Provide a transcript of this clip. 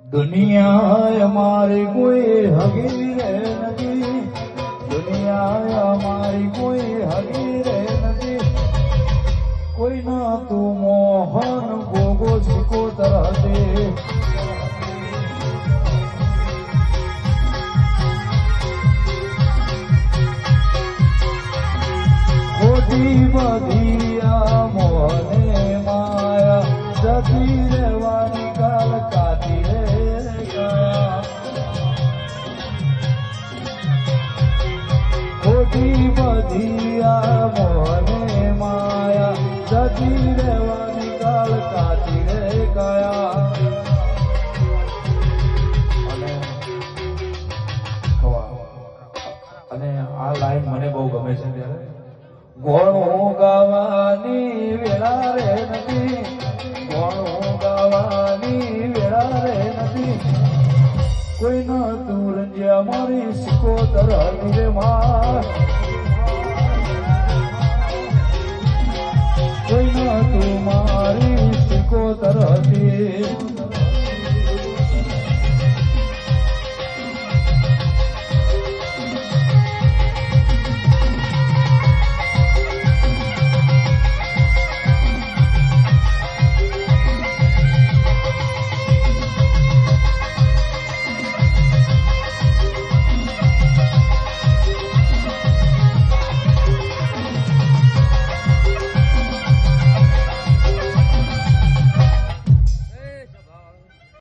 દુનિયા અમારી કોઈ હગી રે નથી, દુનિયા અમારી કોઈ હગી રે નથી, કોઈ ના તું મોહન ગોગો શીખો તરહતે ખોટી બધી આ મોહને માયા જતી રહેવાની કાલ કાઢી રે ગયા, ખોટી બધી આ મોહને માયા જતી રહેવાની કાલ કાઢી રે ગયા. અને આ લાઈન મને બહુ ગમે છે ત્યારે ગોળું ગાવાની વેળા રે નથી, ગોળું ગાવાની વેળા રે નથી, કોઈ ના તું રંજ્યા મારી સિકોતર રે માં.